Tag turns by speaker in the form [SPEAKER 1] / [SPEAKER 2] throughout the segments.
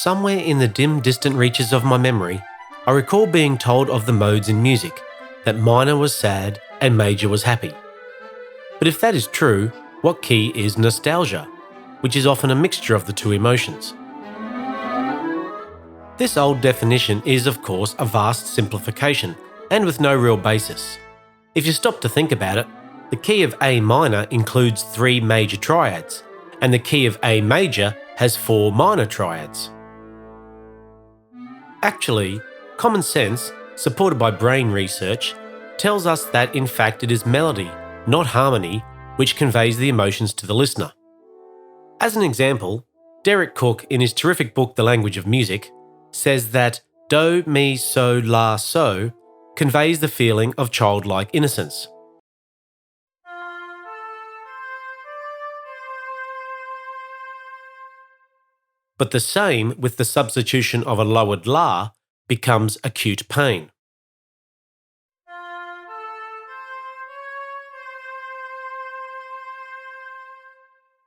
[SPEAKER 1] Somewhere in the dim, distant reaches of my memory, I recall being told of the modes in music, that minor was sad and major was happy. But if that is true, what key is nostalgia, which is often a mixture of the two emotions? This old definition is, of course, a vast simplification, and with no real basis. If you stop to think about it, the key of A minor includes 3 major triads, and the key of A major has 4 minor triads. Actually, common sense, supported by brain research, tells us that in fact it is melody, not harmony, which conveys the emotions to the listener. As an example, Derek Cook, in his terrific book The Language of Music, says that do, mi, so, la, so conveys the feeling of childlike innocence. But the same with the substitution of a lowered la becomes acute pain.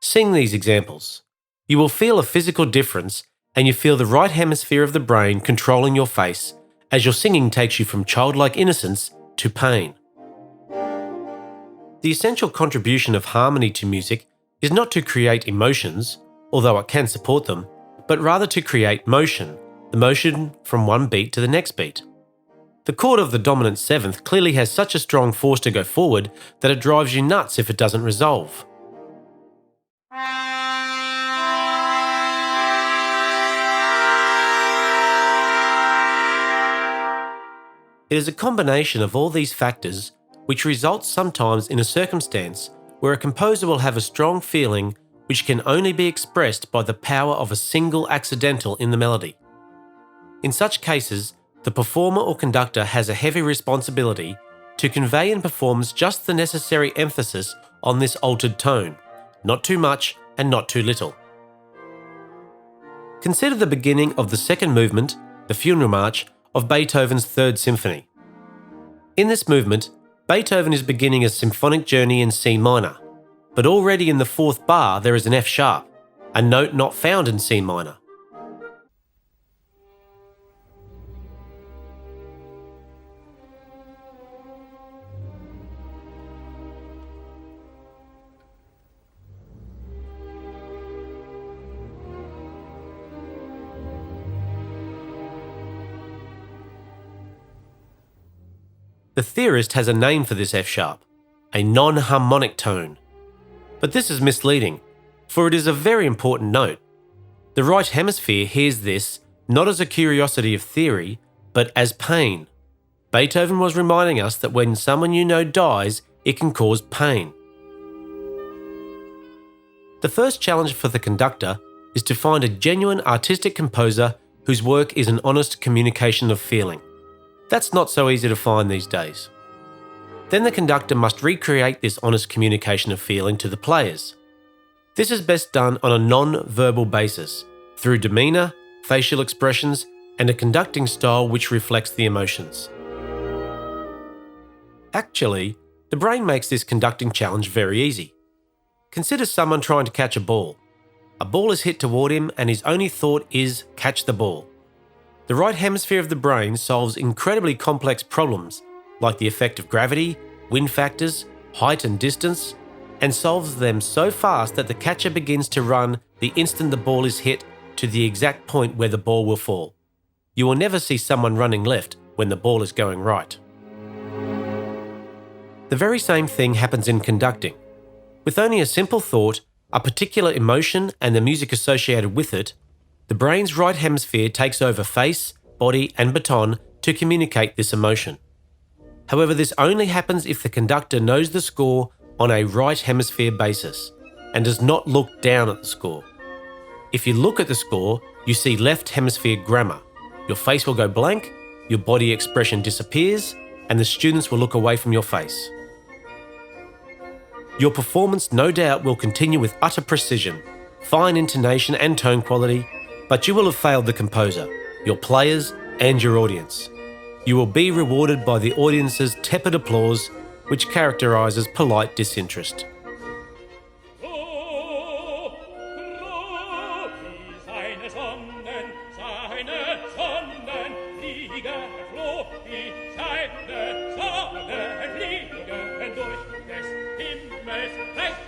[SPEAKER 1] Seeing these examples, you will feel a physical difference, and you feel the right hemisphere of the brain controlling your face as your singing takes you from childlike innocence to pain. The essential contribution of harmony to music is not to create emotions, although it can support them, but rather to create motion, the motion from one beat to the next beat. The chord of the dominant 7th clearly has such a strong force to go forward that it drives you nuts if it doesn't resolve. It is a combination of all these factors which results sometimes in a circumstance where a composer will have a strong feeling which can only be expressed by the power of a single accidental in the melody. In such cases, the performer or conductor has a heavy responsibility to convey in performance just the necessary emphasis on this altered tone, not too much and not too little. Consider the beginning of the second movement, the Funeral March, of Beethoven's Third Symphony. In this movement, Beethoven is beginning a symphonic journey in C minor, but already in the 4th bar there is an F sharp, a note not found in C minor. The theorist has a name for this F sharp, a non-harmonic tone. But this is misleading, for it is a very important note. The right hemisphere hears this not as a curiosity of theory, but as pain. Beethoven was reminding us that when someone you know dies, it can cause pain. The first challenge for the conductor is to find a genuine artistic composer whose work is an honest communication of feeling. That's not so easy to find these days. Then the conductor must recreate this honest communication of feeling to the players. This is best done on a non-verbal basis, through demeanour, facial expressions, and a conducting style which reflects the emotions. Actually, the brain makes this conducting challenge very easy. Consider someone trying to catch a ball. A ball is hit toward him and his only thought is catch the ball. The right hemisphere of the brain solves incredibly complex problems like the effect of gravity, wind factors, height and distance, and solves them so fast that the catcher begins to run the instant the ball is hit to the exact point where the ball will fall. You will never see someone running left when the ball is going right. The very same thing happens in conducting. With only a simple thought, a particular emotion and the music associated with it, the brain's right hemisphere takes over face, body and baton to communicate this emotion. However, this only happens if the conductor knows the score on a right hemisphere basis and does not look down at the score. If you look at the score, you see left hemisphere grammar. Your face will go blank, your body expression disappears, and the students will look away from your face. Your performance no doubt will continue with utter precision, fine intonation and tone quality, but you will have failed the composer, your players and your audience. You will be rewarded by the audience's tepid applause, which characterises polite disinterest.
[SPEAKER 2] fliege, floh, die Scheide, Sonne, fliege durch des Himmels Reich.